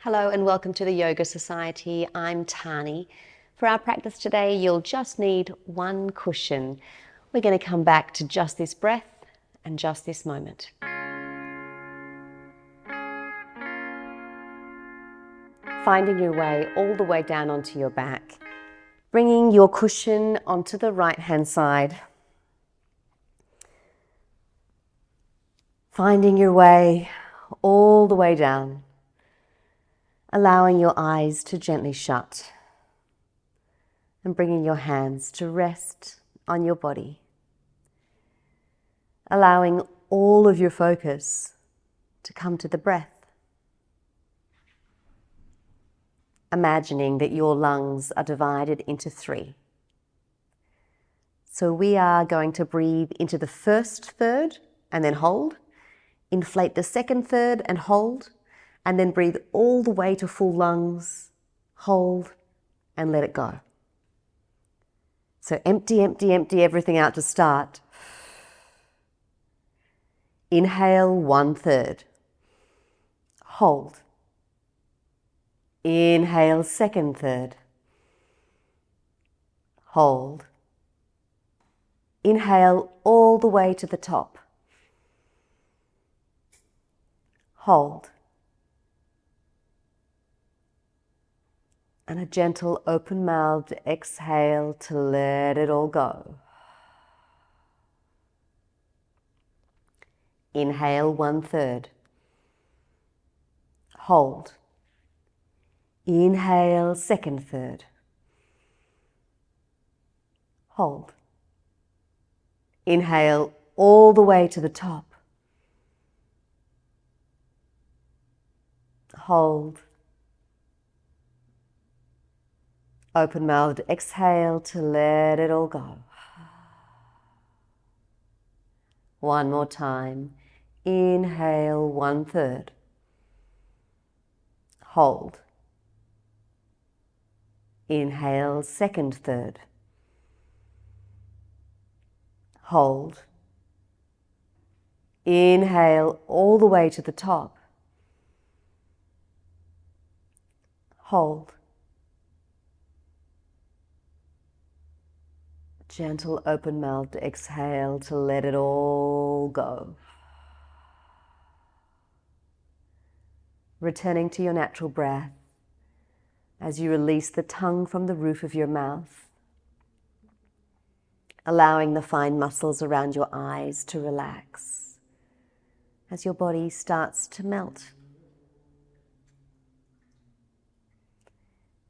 Hello and welcome to the Yoga Society. I'm Tahnee. For our practice today, you'll just need one cushion. We're going to come back to just this breath and just this moment. Finding your way all the way down onto your back, bringing your cushion onto the right-hand side. Finding your way all the way down. Allowing your eyes to gently shut and bringing your hands to rest on your body. Allowing all of your focus to come to the breath. Imagining that your lungs are divided into 3. So we are going to breathe into the first third and then hold. Inflate the second third and hold. And then breathe all the way to full lungs, hold, and let it go. So empty, empty, empty everything out to start. Inhale 1/3. Hold. Inhale 2nd third. Hold. Inhale all the way to the top. Hold. And a gentle open-mouthed exhale to let it all go. Inhale 1/3. Hold. Inhale 2nd third. Hold. Inhale all the way to the top. Hold. Open-mouthed exhale to let it all go. One more time. Inhale 1/3. Hold. Inhale 2nd third. Hold. Inhale all the way to the top. Hold. Gentle open-mouthed exhale to let it all go. Returning to your natural breath as you release the tongue from the roof of your mouth, allowing the fine muscles around your eyes to relax as your body starts to melt.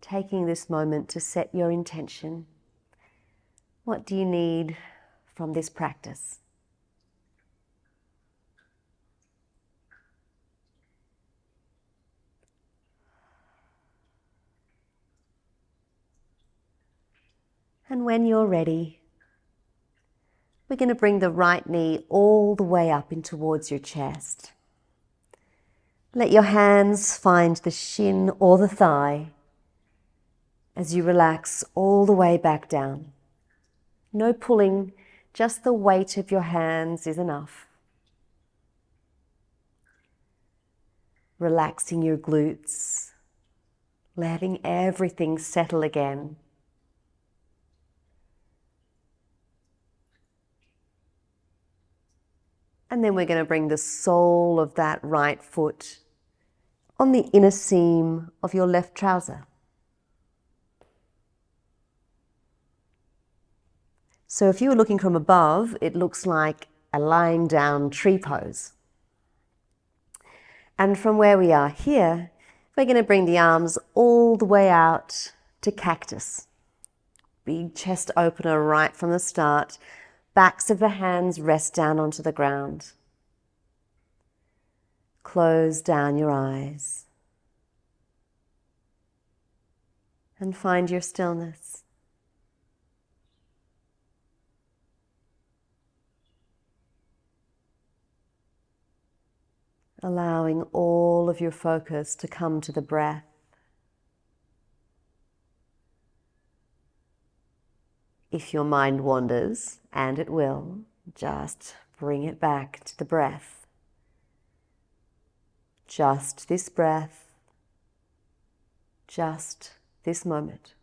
Taking this moment to set your intention. What do you need from this practice? And when you're ready, we're going to bring the right knee all the way up in towards your chest. Let your hands find the shin or the thigh as you relax all the way back down. No pulling, just the weight of your hands is enough. Relaxing your glutes, letting everything settle again. And then we're going to bring the sole of that right foot on the inner seam of your left trouser. So if you were looking from above, it looks like a lying down tree pose. And from where we are here, we're going to bring the arms all the way out to cactus. Big chest opener right from the start. Backs of the hands rest down onto the ground. Close down your eyes. And find your stillness. Allowing all of your focus to come to the breath. If your mind wanders, and it will, just bring it back to the breath. Just this breath just this moment.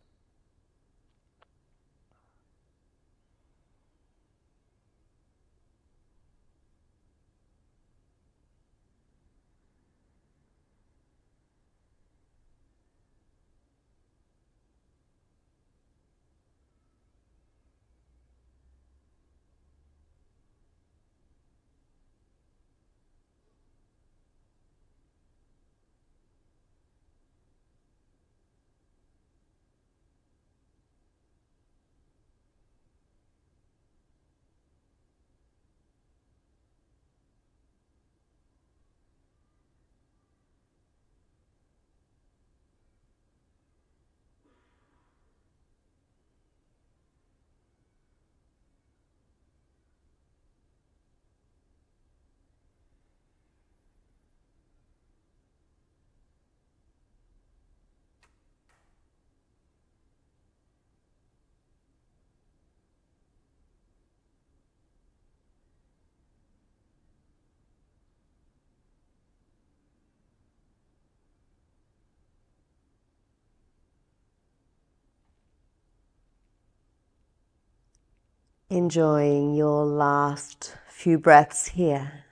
Enjoying your last few breaths here.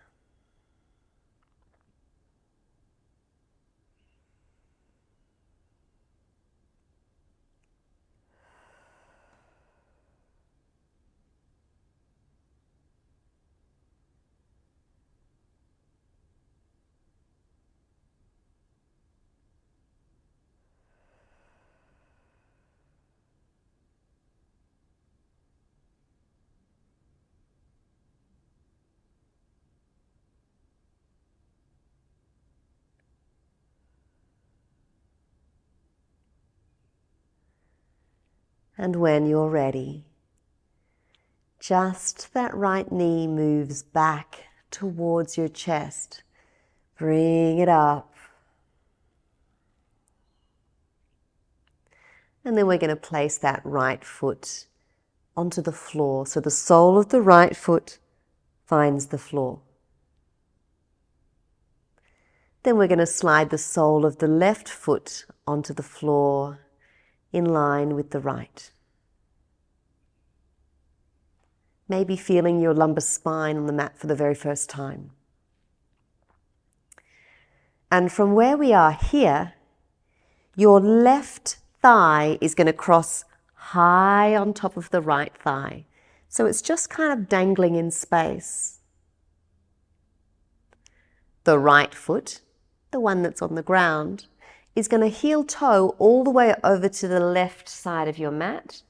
And when you're ready, just that right knee moves back towards your chest. Bring it up. And then we're going to place that right foot onto the floor. So the sole of the right foot finds the floor. Then we're going to slide the sole of the left foot onto the floor in line with the right. Maybe feeling your lumbar spine on the mat for the very first time. And from where we are here, your left thigh is going to cross high on top of the right thigh. So it's just kind of dangling in space. The right foot, the one that's on the ground, is going to heel toe all the way over to the left side of your mat.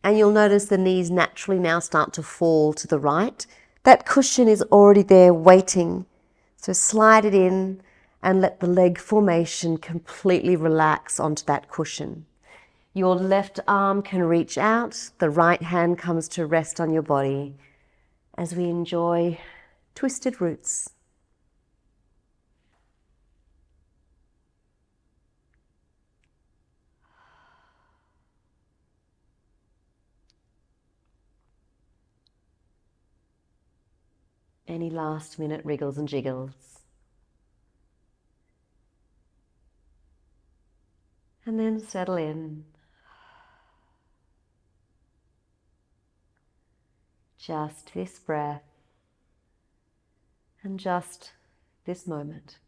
And you'll notice the knees naturally now start to fall to the right. That cushion is already there waiting. So slide it in and let the leg formation completely relax onto that cushion. Your left arm can reach out, the right hand comes to rest on your body as we enjoy twisted roots. Any last minute wriggles and jiggles. And then settle in. Just this breath and just this moment.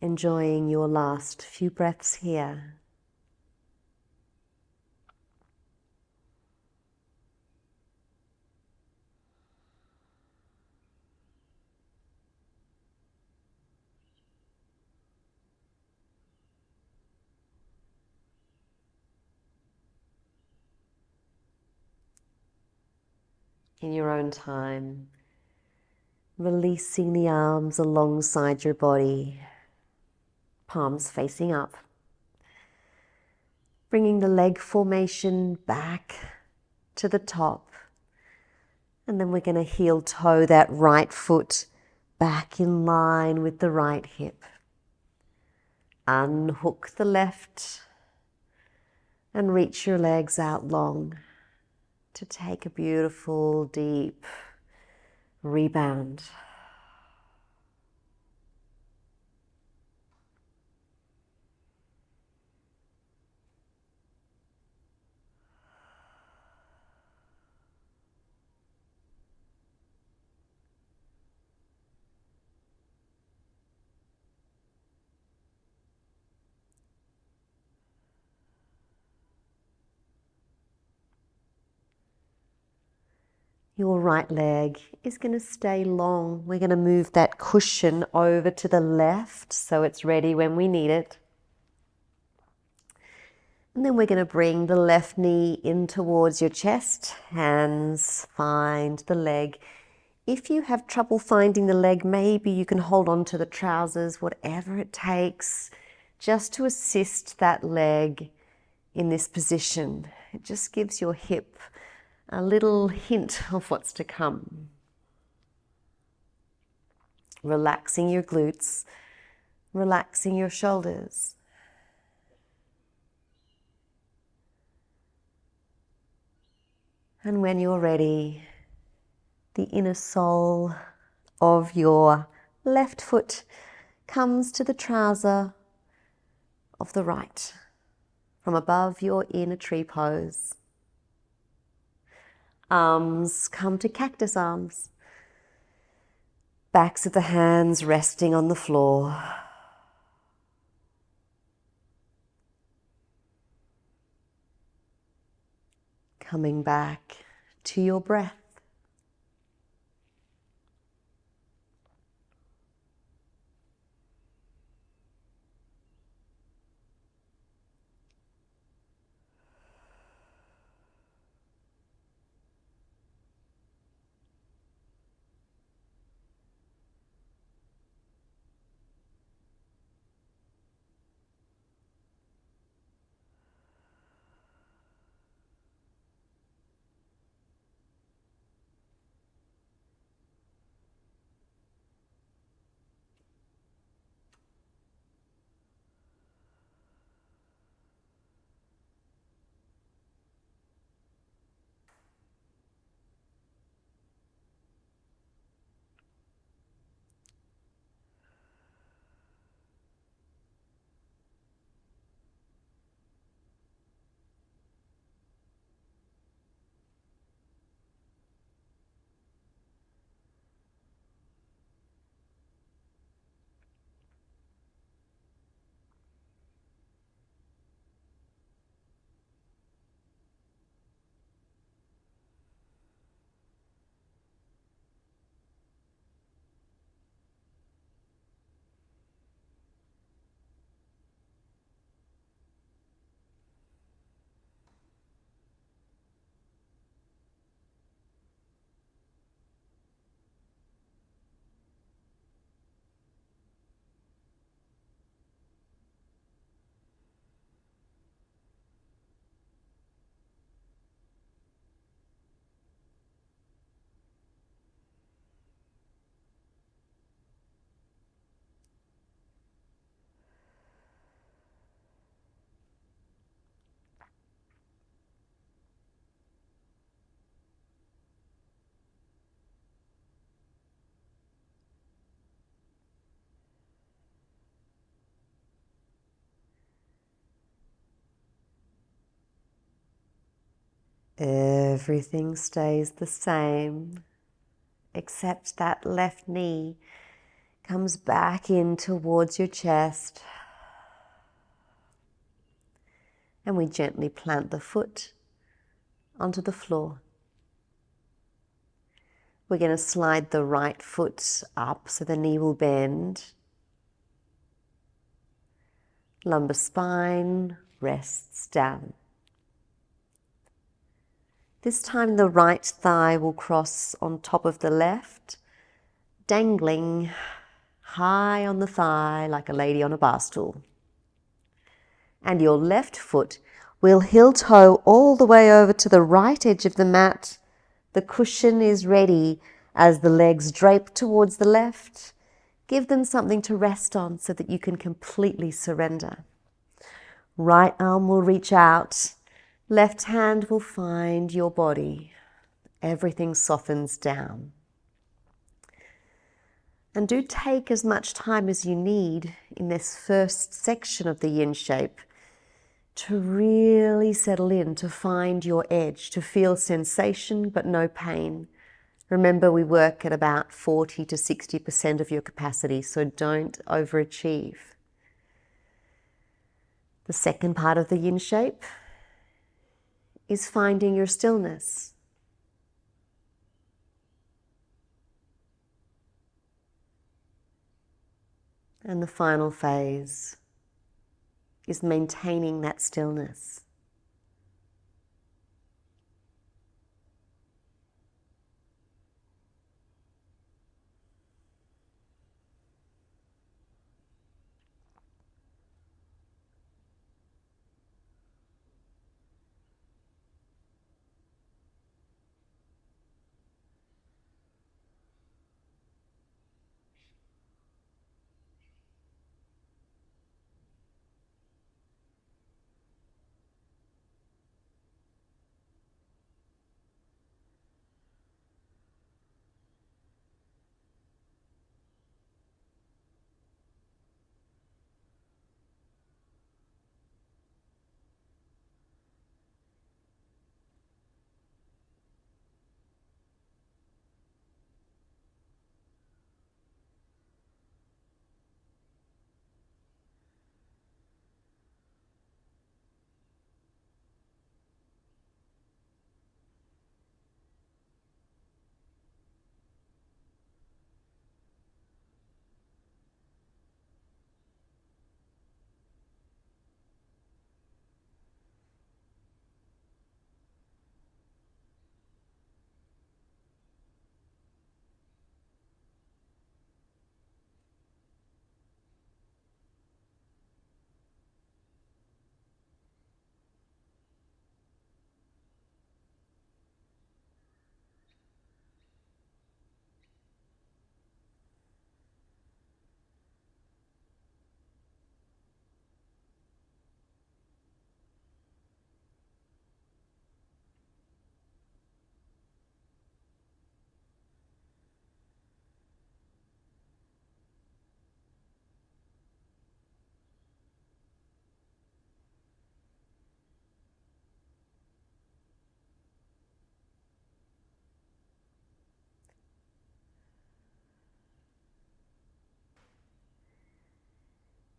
enjoying your last few breaths here. In your own time, releasing the arms alongside your body, palms facing up. Bringing the leg formation back to the top. And then we're going to heel toe that right foot back in line with the right hip. Unhook the left and reach your legs out long to take a beautiful deep rebound. Your right leg is going to stay long. We're going to move that cushion over to the left so it's ready when we need it. And then we're going to bring the left knee in towards your chest. Hands find the leg. If you have trouble finding the leg, maybe you can hold on to the trousers, whatever it takes, just to assist that leg in this position. It just gives your hip a little hint of what's to come. Relaxing your glutes, relaxing your shoulders. And when you're ready, the inner sole of your left foot comes to the trouser of the right, from above your inner tree pose. Arms come to cactus arms. Backs of the hands resting on the floor. Coming back to your breath. Everything stays the same, except that left knee comes back in towards your chest. And we gently plant the foot onto the floor. We're going to slide the right foot up so the knee will bend. Lumbar spine rests down. This time the right thigh will cross on top of the left, dangling high on the thigh like a lady on a bar stool. And your left foot will heel toe all the way over to the right edge of the mat. The cushion is ready as the legs drape towards the left. Give them something to rest on so that you can completely surrender. Right arm will reach out. Left hand will find your body. Everything softens down. And do take as much time as you need in this first section of the yin shape to really settle in, to find your edge, to feel sensation but no pain. Remember, we work at about 40 to 60% of your capacity, so don't overachieve. The second part of the yin shape is finding your stillness. And the final phase is maintaining that stillness.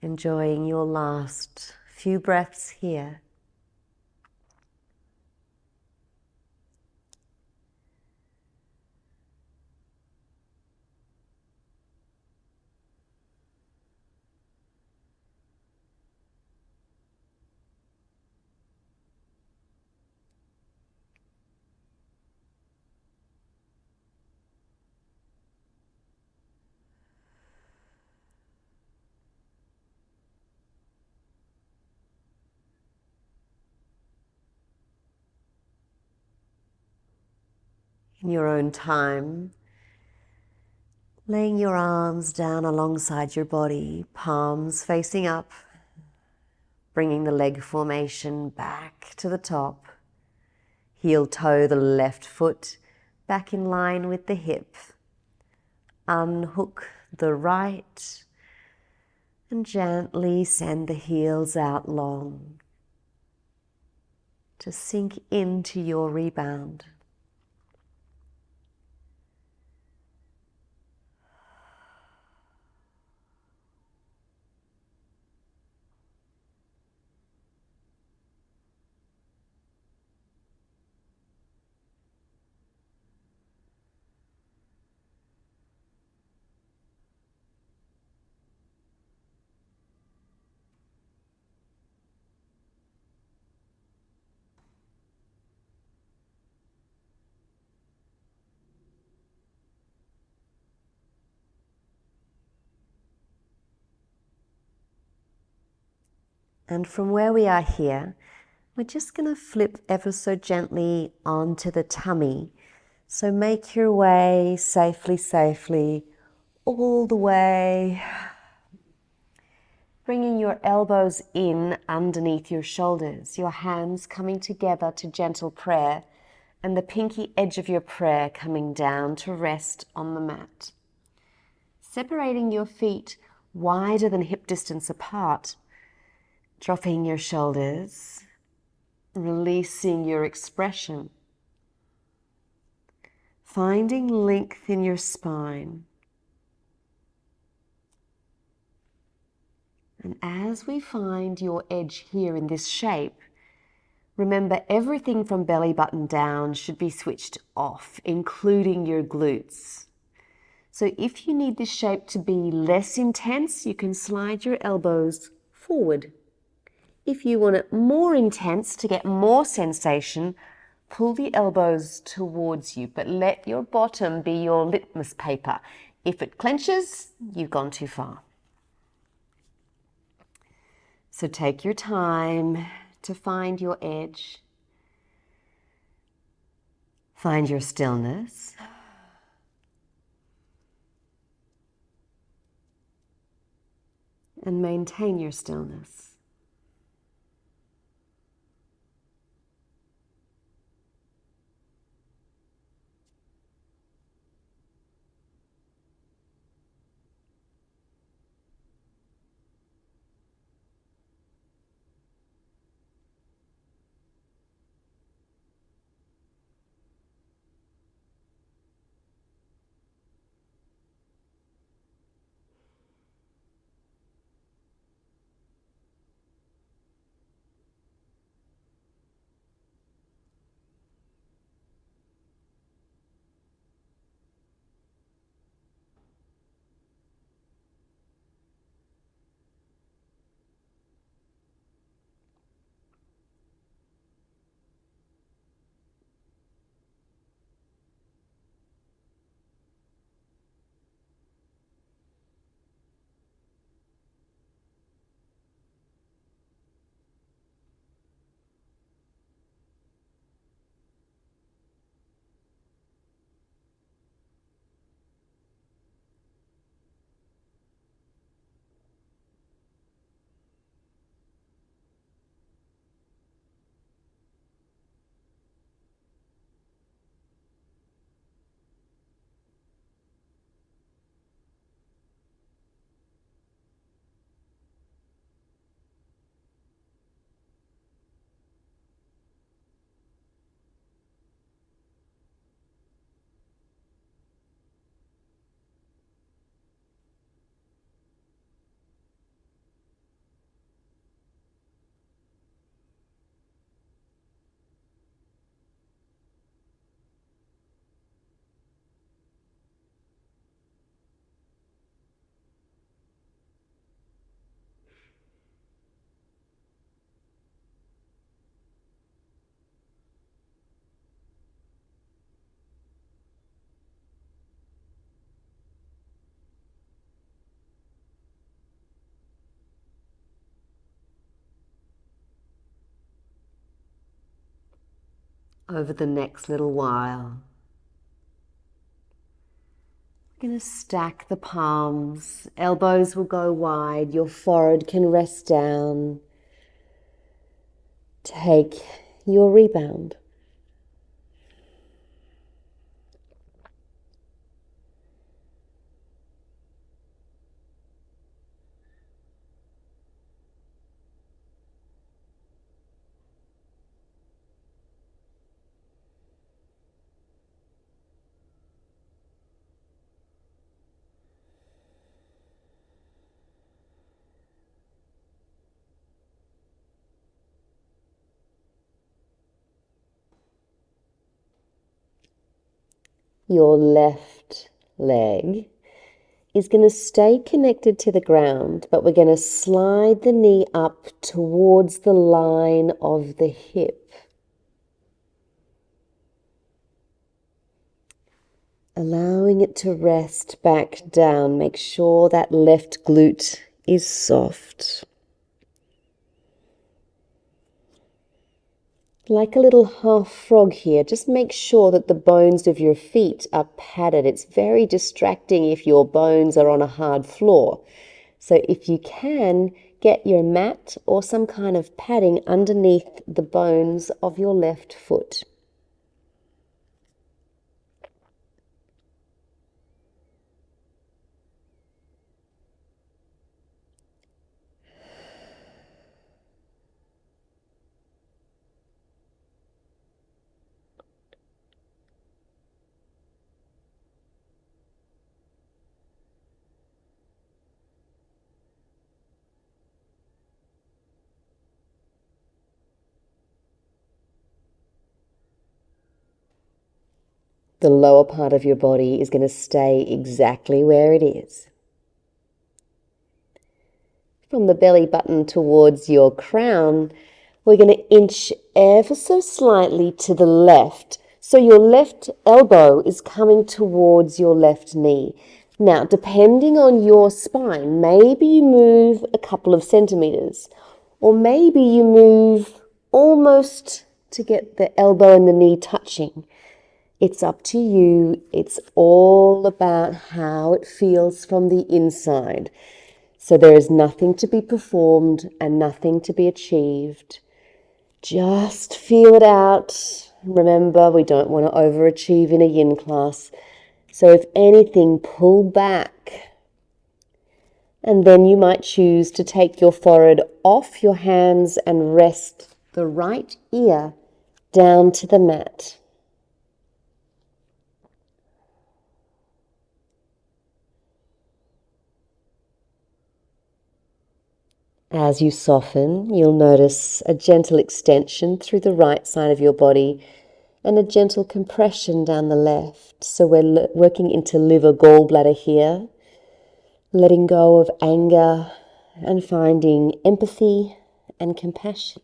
Enjoying your last few breaths here. In your own time, laying your arms down alongside your body, palms facing up, bringing the leg formation back to the top. Heel toe the left foot back in line with the hip. Unhook the right and gently send the heels out long to sink into your rebound. . And from where we are here, we're just going to flip ever so gently onto the tummy. So make your way safely all the way, bringing your elbows in underneath your shoulders, your hands coming together to gentle prayer, and the pinky edge of your prayer coming down to rest on the mat. Separating your feet wider than hip distance apart, dropping your shoulders, releasing your expression, finding length in your spine. And as we find your edge here in this shape, remember everything from belly button down should be switched off, including your glutes. So if you need this shape to be less intense, you can slide your elbows forward. If you want it more intense to get more sensation, pull the elbows towards you, but let your bottom be your litmus paper. If it clenches, you've gone too far. So take your time to find your edge, find your stillness, and maintain your stillness. Over the next little while, we're going to stack the palms, elbows will go wide, your forehead can rest down. Take your rebound. Your left leg is going to stay connected to the ground, but we're going to slide the knee up towards the line of the hip. Allowing it to rest back down. Make sure that left glute is soft. Like a little half frog here, just make sure that the bones of your feet are padded. It's very distracting if your bones are on a hard floor. So if you can, get your mat or some kind of padding underneath the bones of your left foot. The lower part of your body is going to stay exactly where it is. From the belly button towards your crown, we're going to inch ever so slightly to the left. So your left elbow is coming towards your left knee. Now, depending on your spine, maybe you move a couple of centimeters, or maybe you move almost to get the elbow and the knee touching. It's up to you. It's all about how it feels from the inside. So there is nothing to be performed and nothing to be achieved. Just feel it out. Remember, we don't want to overachieve in a yin class. So if anything, pull back. And then you might choose to take your forehead off your hands and rest the right ear down to the mat. As you soften, you'll notice a gentle extension through the right side of your body and a gentle compression down the left. So we're working into liver gallbladder here, letting go of anger and finding empathy and compassion.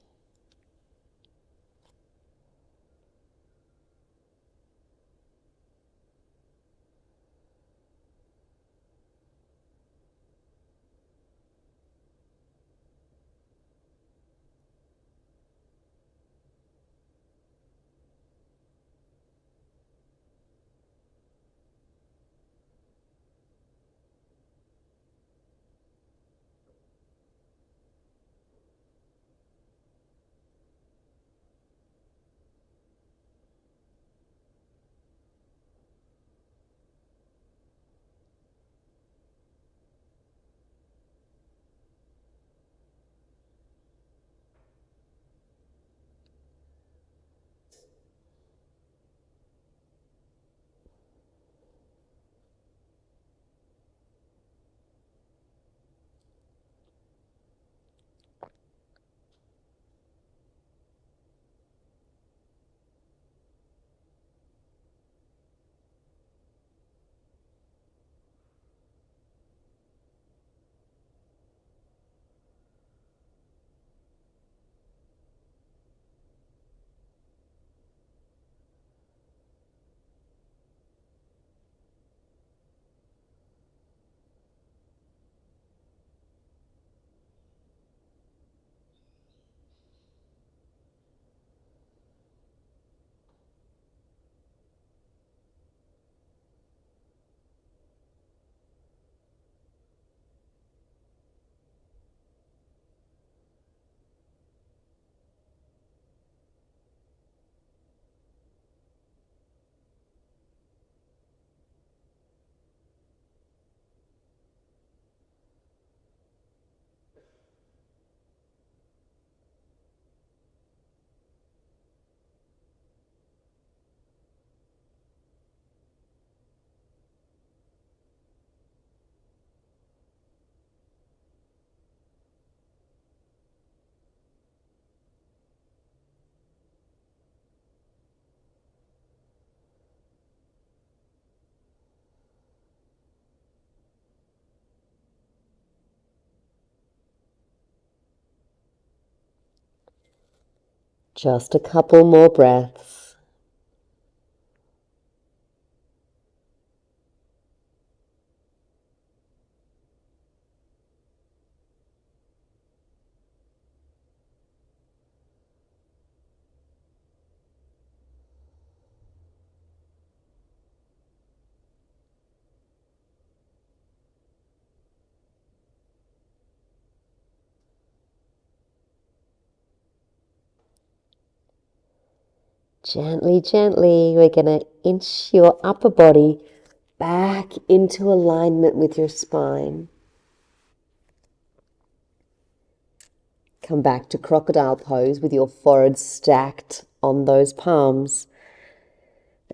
Just a couple more breaths. Gently, gently, we're going to inch your upper body back into alignment with your spine. Come back to crocodile pose with your forehead stacked on those palms.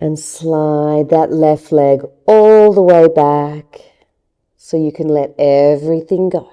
And slide that left leg all the way back so you can let everything go.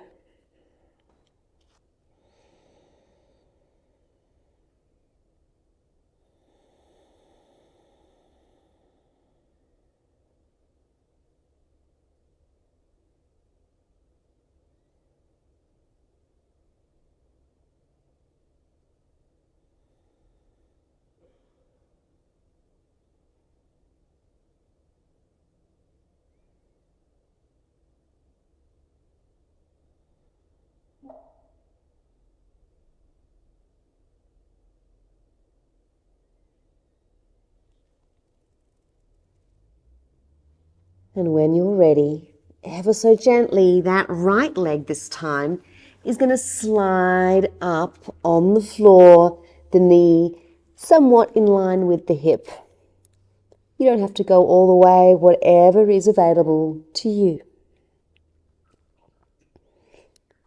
And when you're ready, ever so gently, that right leg this time is going to slide up on the floor, the knee somewhat in line with the hip. You don't have to go all the way, whatever is available to you.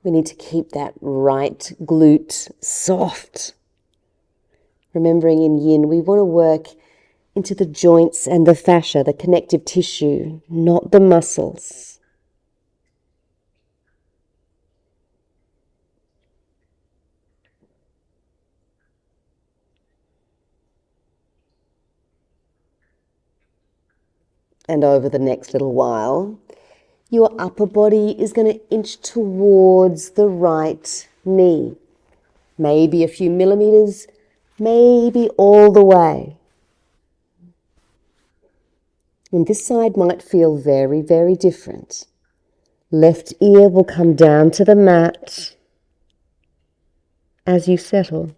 We need to keep that right glute soft. Remembering in yin, we want to work into the joints and the fascia, the connective tissue, not the muscles. And over the next little while, your upper body is going to inch towards the right knee. Maybe a few millimeters, maybe all the way. And this side might feel very, very different. Left ear will come down to the mat as you settle.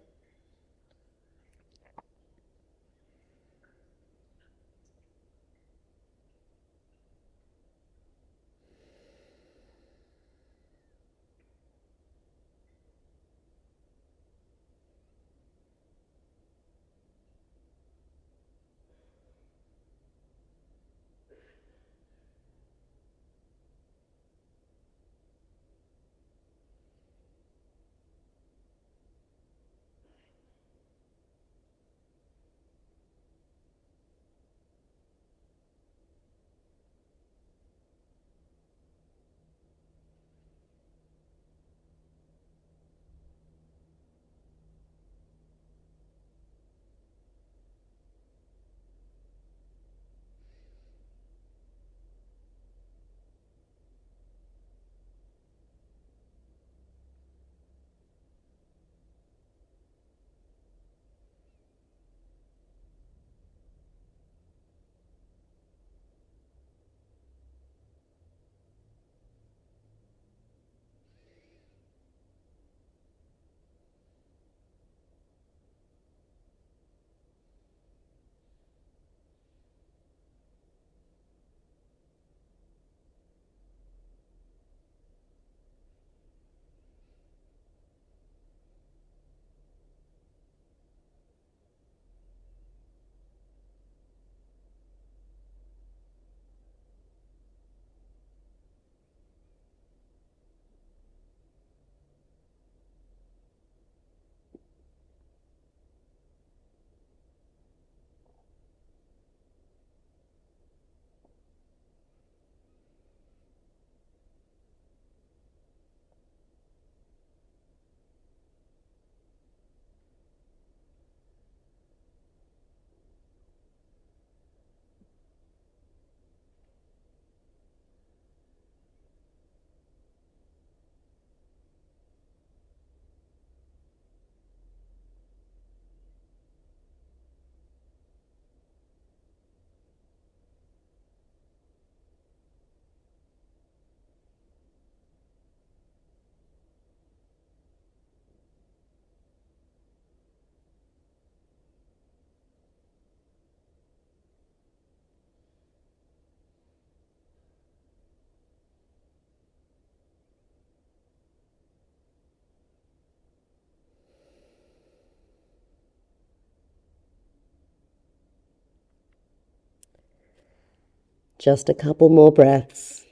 Just a couple more breaths.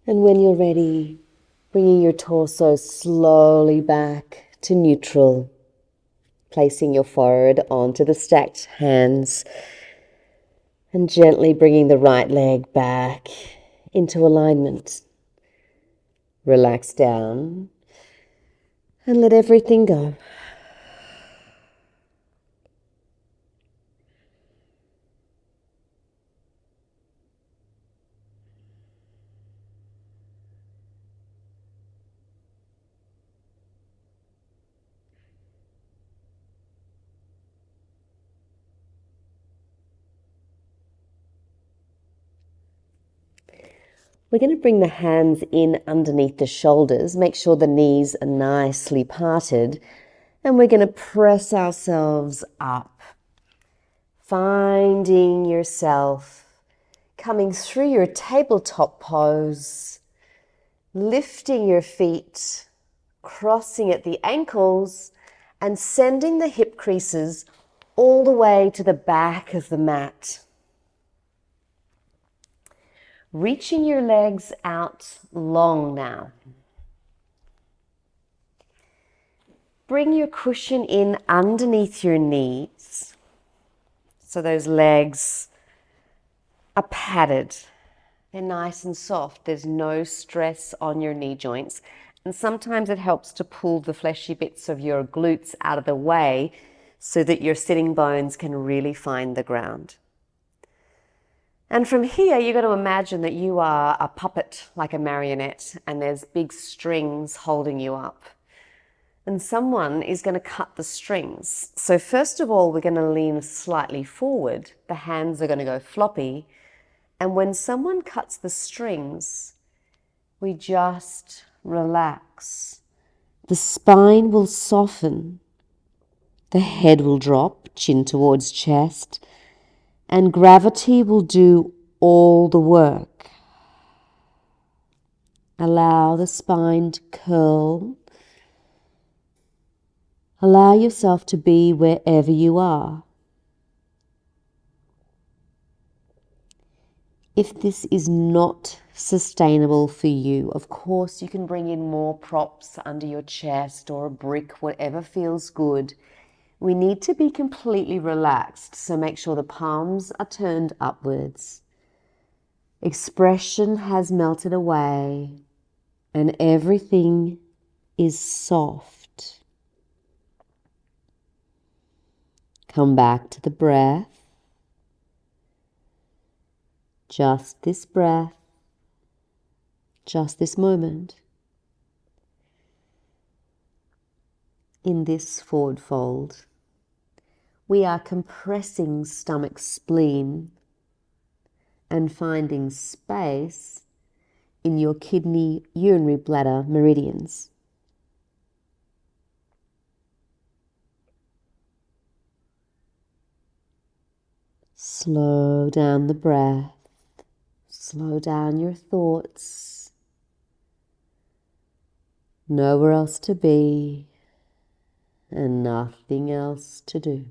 And when you're ready, bringing your torso slowly back to neutral, placing your forehead onto the stacked hands and gently bringing the right leg back into alignment. Relax down and let everything go. We're going to bring the hands in underneath the shoulders. Make sure the knees are nicely parted. And we're going to press ourselves up, finding yourself coming through your tabletop pose, lifting your feet, crossing at the ankles, and sending the hip creases all the way to the back of the mat. Reaching your legs out long now. Bring your cushion in underneath your knees so those legs are padded. They're nice and soft. There's no stress on your knee joints. And sometimes it helps to pull the fleshy bits of your glutes out of the way so that your sitting bones can really find the ground. And from here, you've got to imagine that you are a puppet, like a marionette, and there's big strings holding you up. And someone is going to cut the strings. So first of all, we're going to lean slightly forward. The hands are going to go floppy. And when someone cuts the strings, we just relax. The spine will soften. The head will drop, chin towards chest. And gravity will do all the work. Allow the spine to curl. Allow yourself to be wherever you are. If this is not sustainable for you, of course you can bring in more props under your chest or a brick, whatever feels good. We need to be completely relaxed, so make sure the palms are turned upwards. Expression has melted away and everything is soft. Come back to the breath. Just this breath, just this moment. In this forward fold, we are compressing stomach spleen and finding space in your kidney urinary bladder meridians. Slow down the breath, slow down your thoughts. Nowhere else to be and nothing else to do.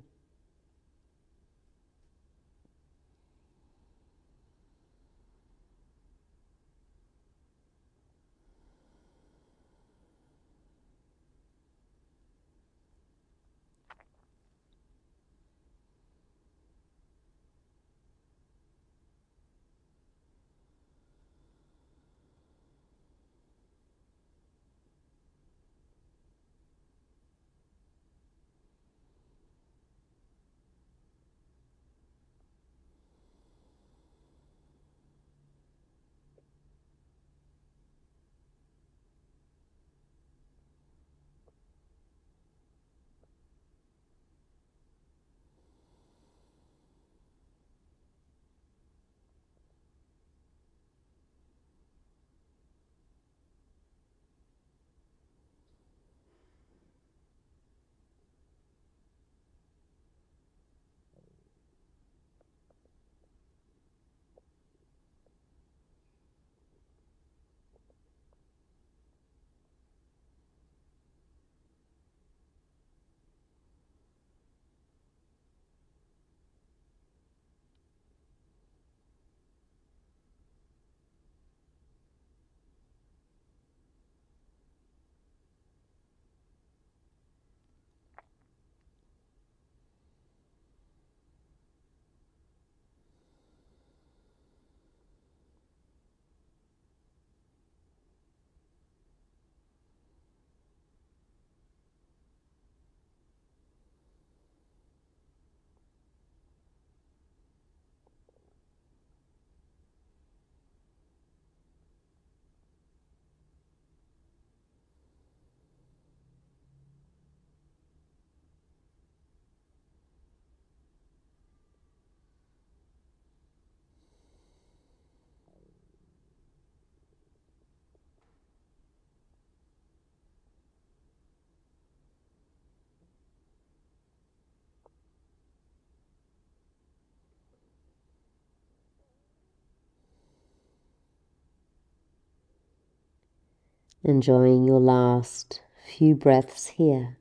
Enjoying your last few breaths here.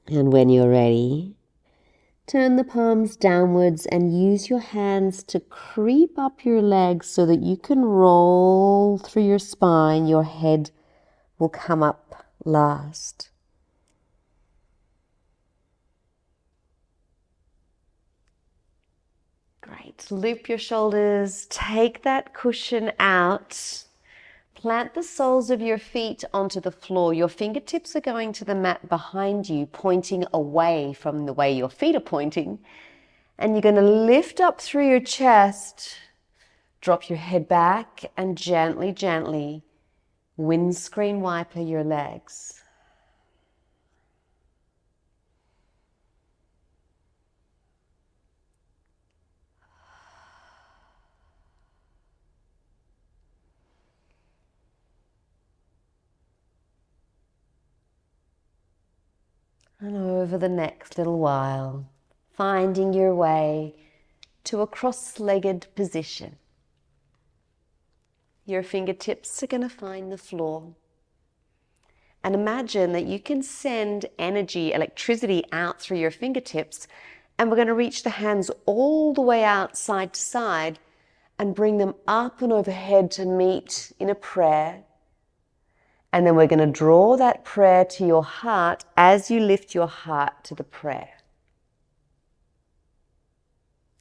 And when you're ready, turn the palms downwards and use your hands to creep up your legs so that you can roll through your spine. Your head will come up last. Great. Loop your shoulders, take that cushion out. Plant the soles of your feet onto the floor. Your fingertips are going to the mat behind you, pointing away from the way your feet are pointing. And you're going to lift up through your chest, drop your head back, and gently, gently windscreen wiper your legs. And over the next little while, finding your way to a cross-legged position. Your fingertips are going to find the floor. And imagine that you can send energy, electricity out through your fingertips, and we're going to reach the hands all the way out side to side and bring them up and overhead to meet in a prayer. And then we're going to draw that prayer to your heart as you lift your heart to the prayer.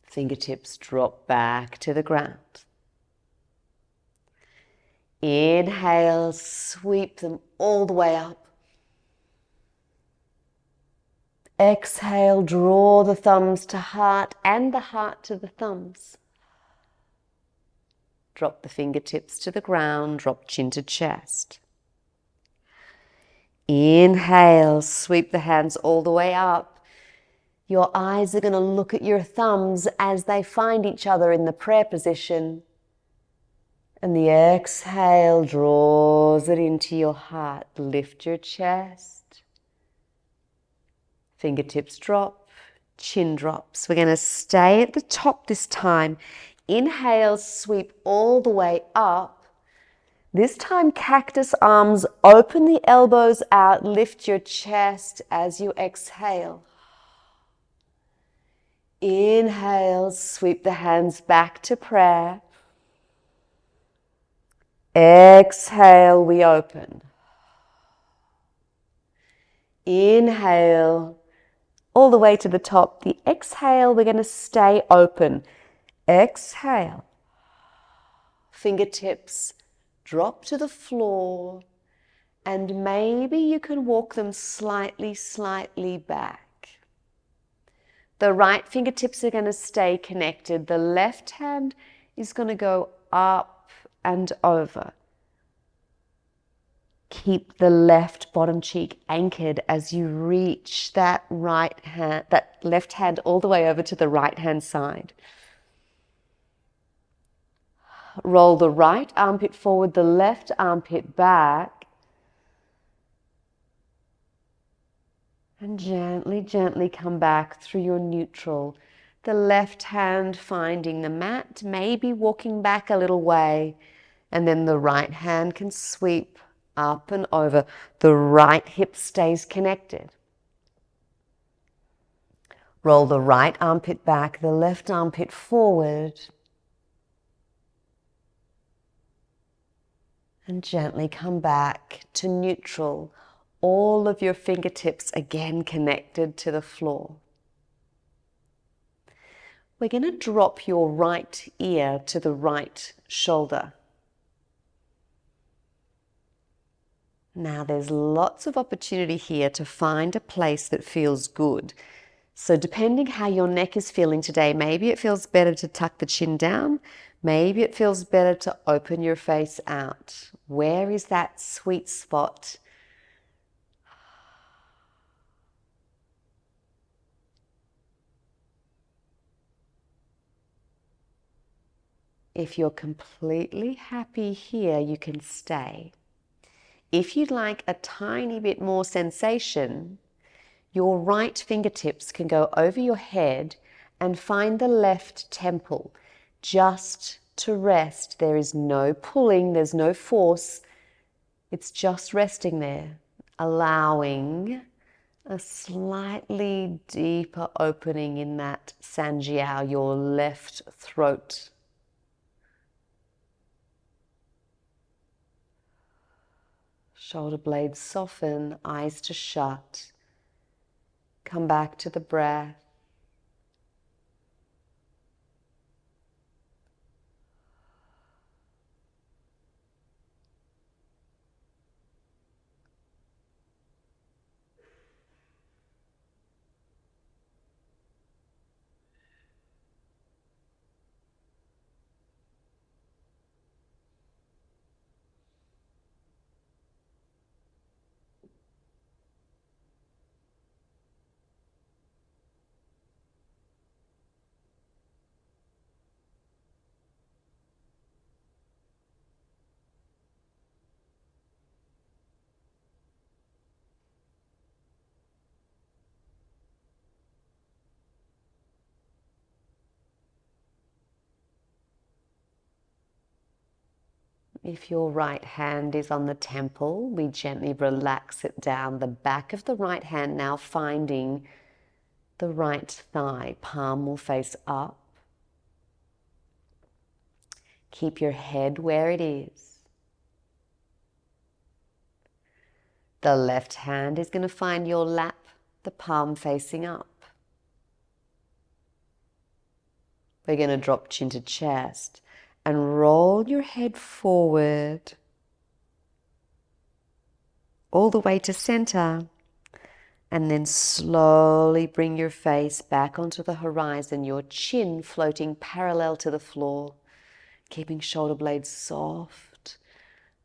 Fingertips drop back to the ground. Inhale, sweep them all the way up. Exhale, draw the thumbs to heart and the heart to the thumbs. Drop the fingertips to the ground, drop chin to chest. Inhale, sweep the hands all the way up. Your eyes are going to look at your thumbs as they find each other in the prayer position. And the exhale draws it into your heart. Lift your chest. Fingertips drop, chin drops. We're going to stay at the top this time. Inhale, sweep all the way up. This time, cactus arms, open the elbows out, lift your chest as you exhale. Inhale, sweep the hands back to prayer. Exhale, we open. Inhale, all the way to the top. The exhale, we're going to stay open. Exhale. Fingertips drop to the floor, and maybe you can walk them slightly, slightly back. The right fingertips are going to stay connected. The left hand is going to go up and over. Keep the left bottom cheek anchored as you reach that left hand all the way over to the right hand side. Roll the right armpit forward, the left armpit back. And gently, gently come back through your neutral. The left hand finding the mat, maybe walking back a little way. And then the right hand can sweep up and over. The right hip stays connected. Roll the right armpit back, the left armpit forward. And gently come back to neutral. All of your fingertips again connected to the floor. We're going to drop your right ear to the right shoulder. Now there's lots of opportunity here to find a place that feels good. So depending how your neck is feeling today, maybe it feels better to tuck the chin down. Maybe it feels better to open your face out. Where is that sweet spot? If you're completely happy here, you can stay. If you'd like a tiny bit more sensation, your right fingertips can go over your head and find the left temple just to rest. There is no pulling, there's no force. It's just resting there, allowing a slightly deeper opening in that sanjiao, your left throat. Shoulder blades soften, eyes to shut. Come back to the breath. If your right hand is on the temple, we gently relax it down. The back of the right hand now finding the right thigh. Palm will face up. Keep your head where it is. The left hand is going to find your lap, the palm facing up. We're going to drop chin to chest and roll your head forward all the way to center. And then slowly bring your face back onto the horizon, your chin floating parallel to the floor, keeping shoulder blades soft,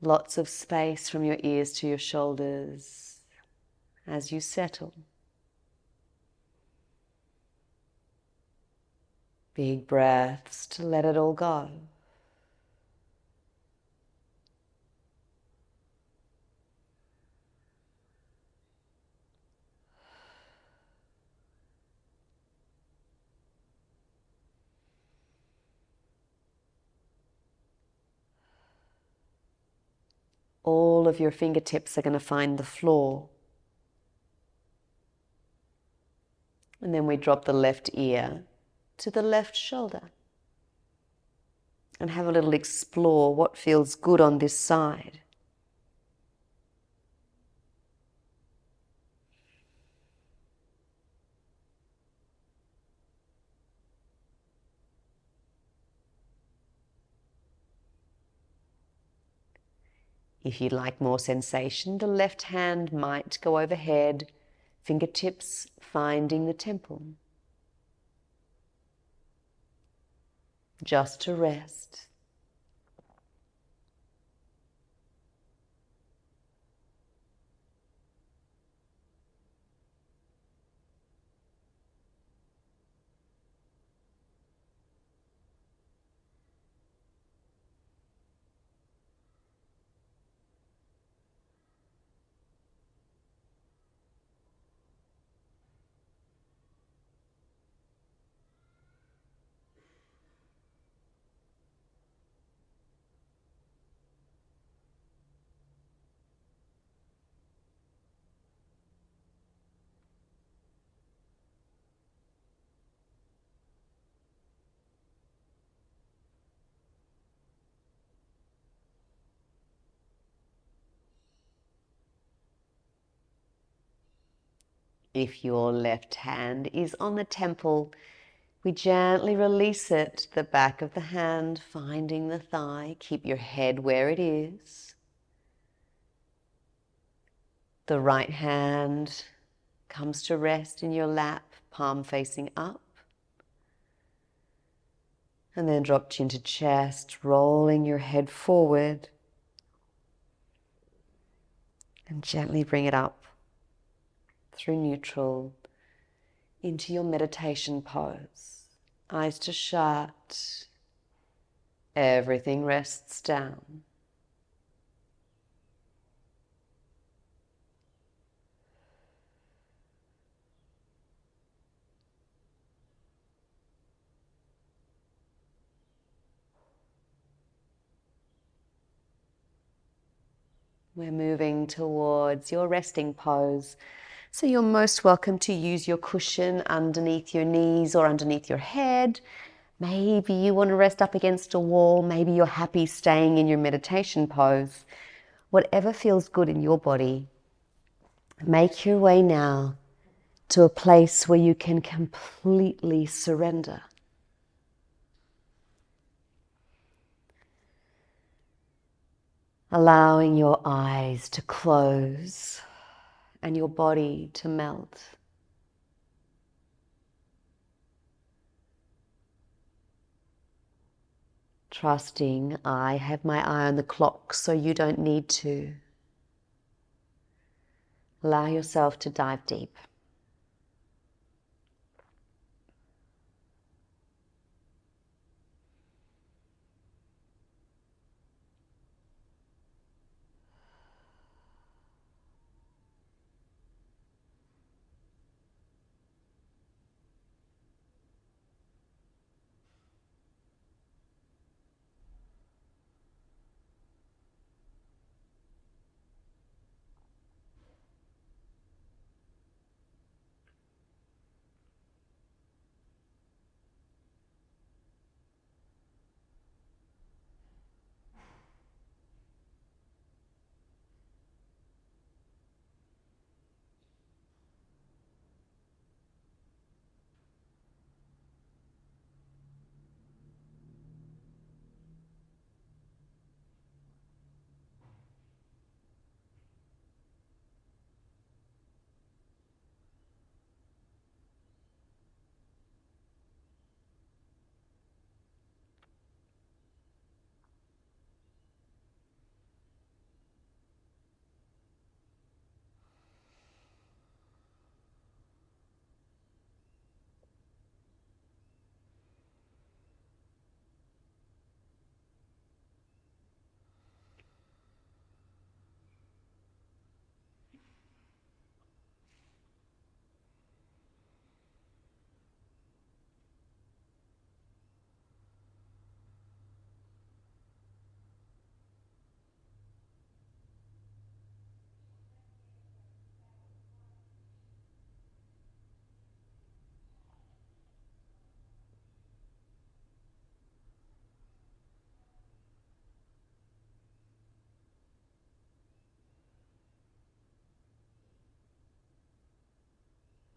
lots of space from your ears to your shoulders as you settle. Big breaths to let it all go. All of your fingertips are going to find the floor. And then we drop the left ear to the left shoulder. And have a little explore what feels good on this side. If you'd like more sensation, the left hand might go overhead, fingertips finding the temple. Just to rest. If your left hand is on the temple, we gently release it, the back of the hand finding the thigh. Keep your head where it is. The right hand comes to rest in your lap, palm facing up. And then drop chin to chest, rolling your head forward. And gently bring it up through neutral into your meditation pose. Eyes to shut. Everything rests down. We're moving towards your resting pose. So you're most welcome to use your cushion underneath your knees or underneath your head. Maybe you want to rest up against a wall. Maybe you're happy staying in your meditation pose. Whatever feels good in your body. Make your way now to a place where you can completely surrender. Allowing your eyes to close and your body to melt. Trusting I have my eye on the clock, so you don't need to. Allow yourself to dive deep.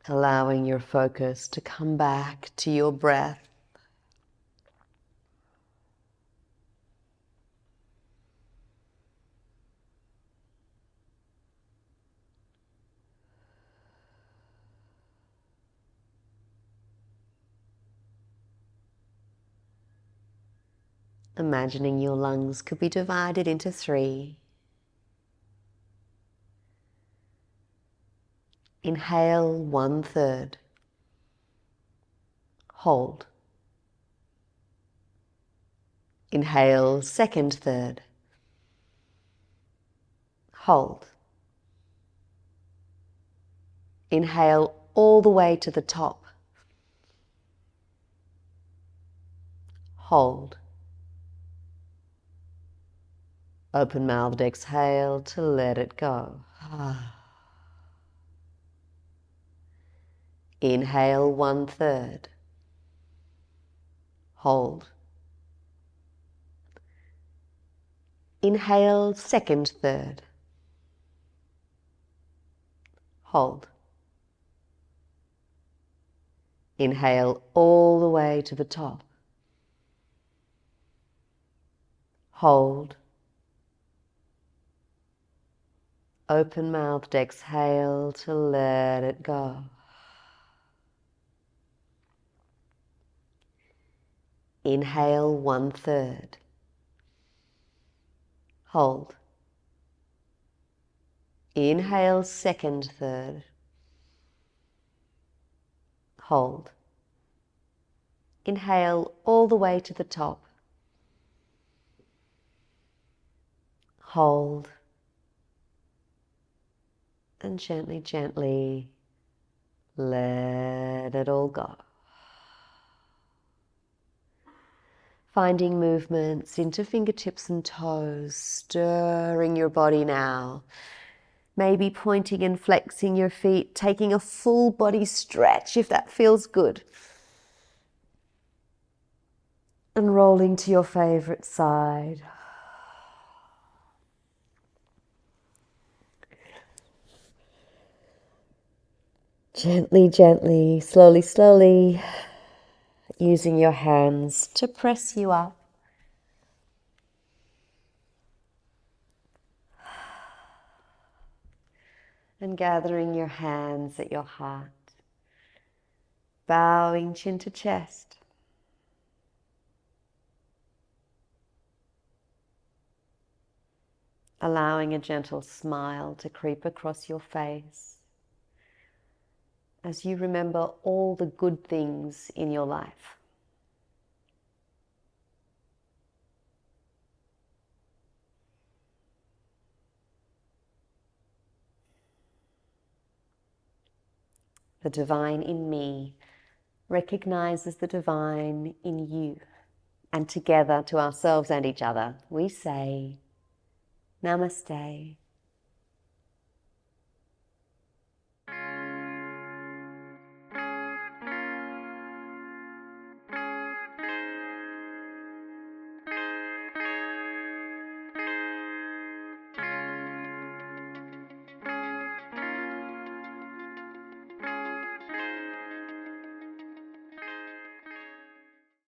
Allowing your focus to come back to your breath. Imagining your lungs could be divided into 3. Inhale 1/3. Hold. Inhale 2nd third. Hold. Inhale all the way to the top. Hold. Open-mouthed exhale to let it go. Inhale 1/3. Hold. Inhale 2nd third. Hold. Inhale all the way to the top. Hold. Open-mouthed exhale to let it go. Inhale 1/3. Hold. Inhale 2nd third. Hold. Inhale all the way to the top. hold, and gently, gently let it all go. Finding movements into fingertips and toes, stirring your body now. Maybe pointing and flexing your feet, taking a full body stretch if that feels good. And rolling to your favorite side. Gently, gently, slowly, slowly, using your hands to press you up. And gathering your hands at your heart, bowing chin to chest. Allowing a gentle smile to creep across your face as you remember all the good things in your life. The divine in me recognizes the divine in you. And together, to ourselves and each other, we say, Namaste.